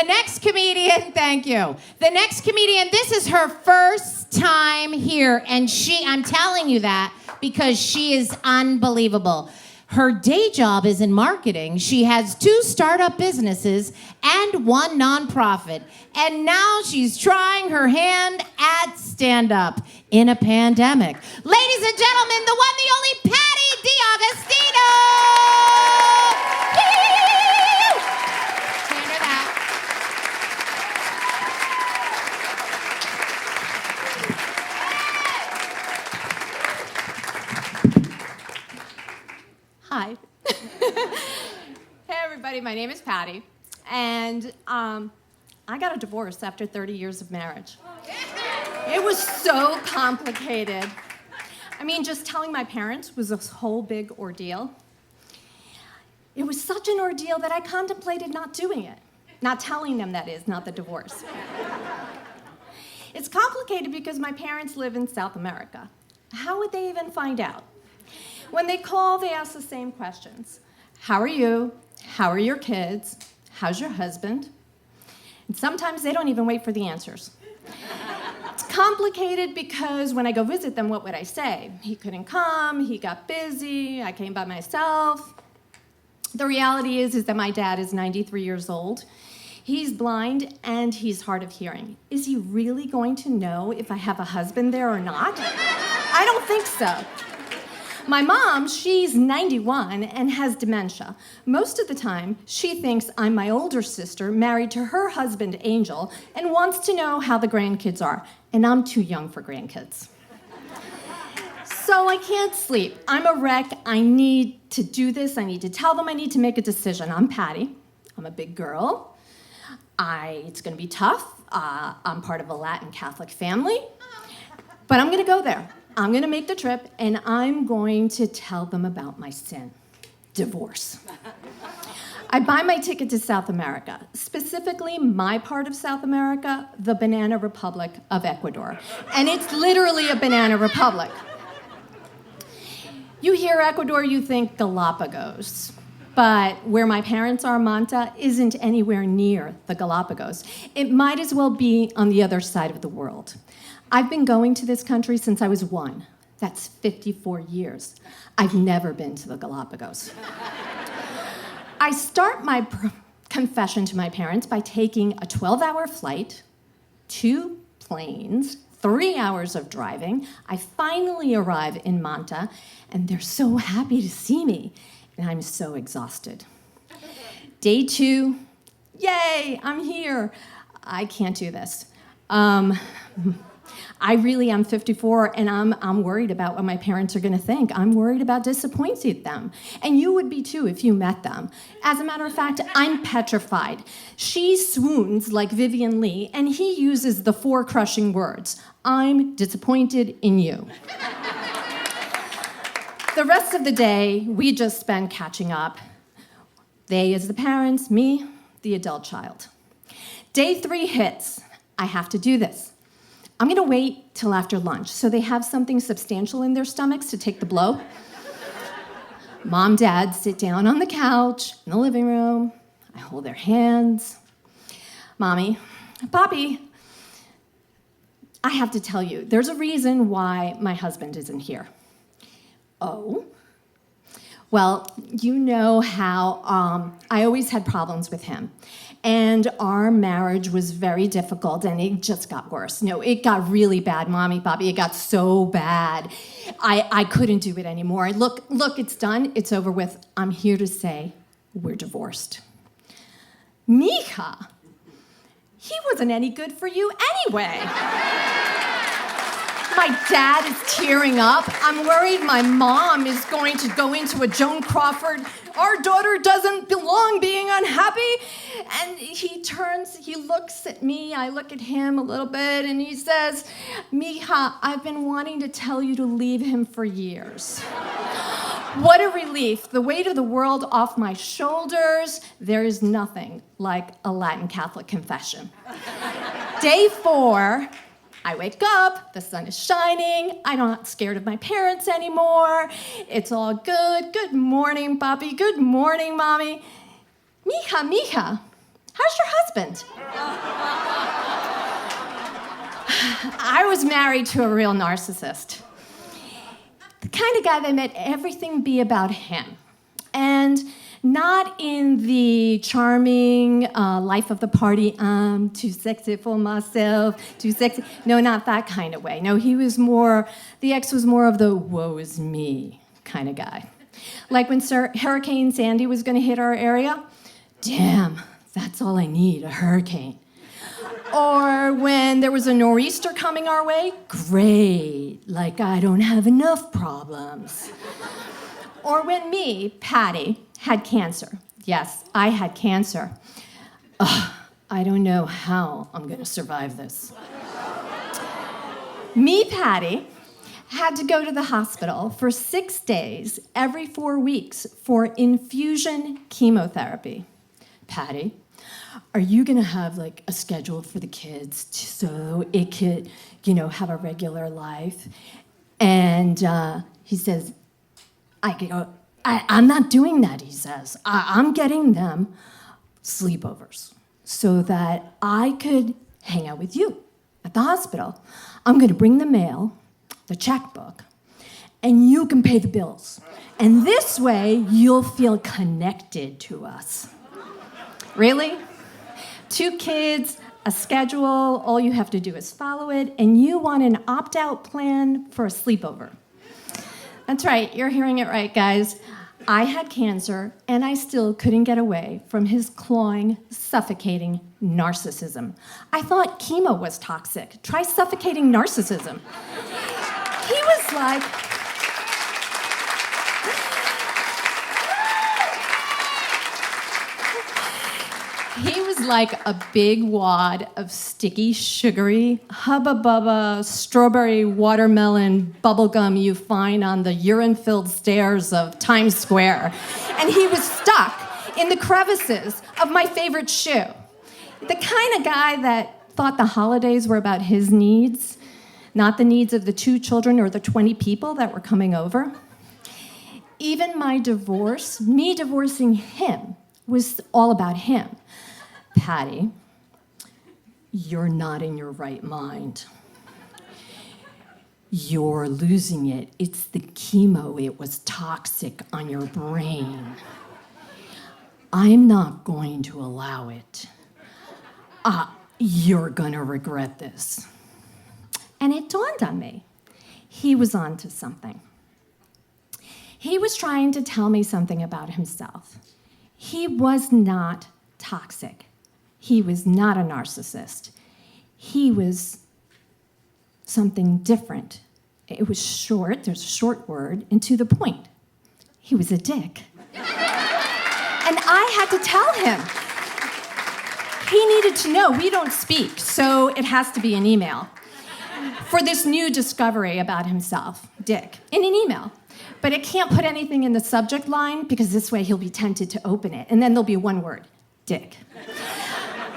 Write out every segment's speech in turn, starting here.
The next comedian, thank you. The next comedian, this is her first time here, and I'm telling you that because she is unbelievable. Her day job is in marketing. She has 2 startup businesses and 1 nonprofit. And now she's trying her hand at stand-up in a pandemic. Ladies and gentlemen, the one, the only Patti DiAgostino! Hand her that. Hi. Hey everybody, my name is Patti, and I got a divorce after 30 years of marriage. It was so complicated. I mean, just telling my parents was a whole big ordeal. It was such an ordeal that I contemplated not doing it. Not telling them, that is, not the divorce. It's complicated because my parents live in South America. How would they even find out? When they call, they ask the same questions. How are you? How are your kids? How's your husband? And sometimes they don't even wait for the answers. It's complicated because when I go visit them, what would I say? He couldn't come, he got busy, I came by myself. The reality is that my dad is 93 years old. He's blind and he's hard of hearing. Is he really going to know if I have a husband there or not? I don't think so. My mom, she's 91 and has dementia. Most of the time, she thinks I'm my older sister married to her husband, Angel, and wants to know how the grandkids are. And I'm too young for grandkids. So I can't sleep. I'm a wreck. I need to do this. I need to tell them. I need to make a decision. I'm Patti. I'm a big girl. It's going to be tough. I'm part of a Latin Catholic family. But I'm going to go there. I'm going to make the trip, and I'm going to tell them about my sin, divorce. I buy my ticket to South America, specifically my part of South America, the Banana Republic of Ecuador. And it's literally a banana republic. You hear Ecuador, you think Galapagos. But where my parents are, Manta, isn't anywhere near the Galapagos. It might as well be on the other side of the world. I've been going to this country since I was 1. That's 54 years. I've never been to the Galapagos. I start my confession to my parents by taking a 12-hour flight, 2 planes, 3 hours of driving. I finally arrive in Manta, and they're so happy to see me, and I'm so exhausted. Day 2, yay, I'm here. I can't do this. I really am 54, and I'm worried about what my parents are going to think. I'm worried about disappointing them. And you would be too if you met them. As a matter of fact, I'm petrified. She swoons like Vivian Lee, and he uses the 4 crushing words. I'm disappointed in you. The rest of the day, we just spend catching up. They as the parents, me, the adult child. Day 3 hits. I have to do this. I'm going to wait till after lunch so they have something substantial in their stomachs to take the blow. Mom, Dad sit down on the couch in the living room. I hold their hands. Mommy, Papi, I have to tell you, there's a reason why my husband isn't here. Oh? Well, you know how I always had problems with him. And our marriage was very difficult, and it just got worse. No, it got really bad, Mommy, Papi. It got so bad. I couldn't do it anymore. Look, it's done. It's over with. I'm here to say we're divorced. Mija, he wasn't any good for you anyway. My dad is tearing up. I'm worried my mom is going to go into a Joan Crawford, our daughter doesn't belong being unhappy. And he looks at me, I look at him a little bit, and he says, Mija, I've been wanting to tell you to leave him for years. What a relief. The weight of the world off my shoulders. There is nothing like a Latin Catholic confession. Day 4, I wake up, the sun is shining, I'm not scared of my parents anymore, it's all good. Good morning, Papi, good morning, Mommy. Mija, how's your husband? I was married to a real narcissist. The kind of guy that made everything be about him. And not in the charming life of the party, I'm too sexy for myself, too sexy. No, not that kind of way. No, the ex was more of the woe is me kind of guy. Like when Hurricane Sandy was going to hit our area, damn, that's all I need, a hurricane. Or when there was a nor'easter coming our way, great, like I don't have enough problems. Or when me, Patti, had cancer. Yes, I had cancer. Ugh, I don't know how I'm gonna survive this. Me, Patti, had to go to the hospital for 6 days every 4 weeks for infusion chemotherapy. Patti, are you gonna have like a schedule for the kids so it could, have a regular life? And he says, I'm not doing that, he says. I'm getting them sleepovers so that I could hang out with you at the hospital. I'm gonna bring the mail, the checkbook, and you can pay the bills. And this way, you'll feel connected to us. Really? 2 kids, a schedule, all you have to do is follow it, and you want an opt-out plan for a sleepover. That's right, you're hearing it right, guys. I had cancer, and I still couldn't get away from his clawing, suffocating narcissism. I thought chemo was toxic. Try suffocating narcissism. He was like... He was like a big wad of sticky, sugary, hubba-bubba, strawberry, watermelon bubblegum you find on the urine-filled stairs of Times Square. And he was stuck in the crevices of my favorite shoe. The kind of guy that thought the holidays were about his needs, not the needs of the 2 children or the 20 people that were coming over. Even my divorce, me divorcing him, was all about him. Patti, you're not in your right mind. You're losing it. It's the chemo. It was toxic on your brain. I'm not going to allow it. You're gonna regret this. And it dawned on me. He was onto something. He was trying to tell me something about himself. He was not toxic. He was not a narcissist. He was something different. It was short, there's a short word, and to the point. He was a dick. And I had to tell him. He needed to know we don't speak, so it has to be an email. For this new discovery about himself, Dick, in an email. But it can't put anything in the subject line because this way he'll be tempted to open it, and then there'll be one word, Dick.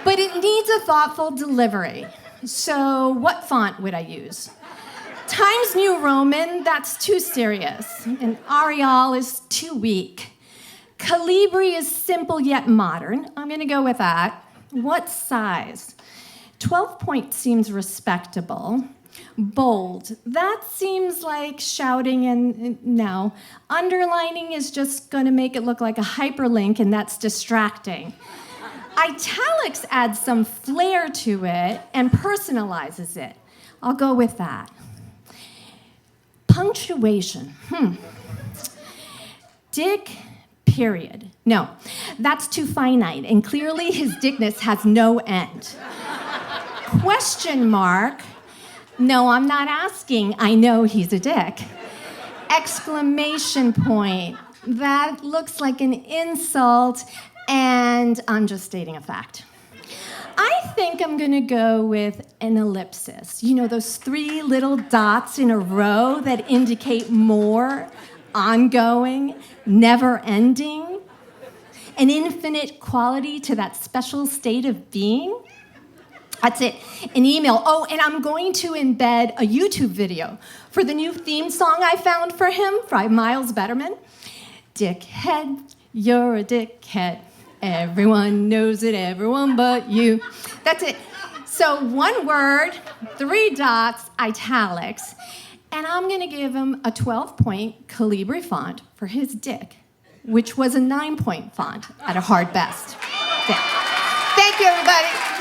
But it needs a thoughtful delivery. So what font would I use? Times New Roman, that's too serious. And Arial is too weak. Calibri is simple yet modern. I'm gonna go with that. What size? 12 point seems respectable. Bold, that seems like shouting and no. Underlining is just gonna make it look like a hyperlink and that's distracting. Italics adds some flair to it and personalizes it. I'll go with that. Punctuation, Dick, period. No, that's too finite, and clearly his dickness has no end. Question mark, no, I'm not asking, I know he's a dick. Exclamation point, that looks like an insult, and I'm just stating a fact. I think I'm gonna go with an ellipsis. You know, those 3 little dots in a row that indicate more, ongoing, never ending, an infinite quality to that special state of being. That's it, an email. Oh, and I'm going to embed a YouTube video for the new theme song I found for him by Miles Betterman. Dickhead, you're a dickhead. Everyone knows it, everyone but you. That's it. So 1 word, 3 dots, italics, and I'm gonna give him a 12-point Calibri font for his dick, which was a 9-point font at a hard best. Yeah. Thank you, everybody.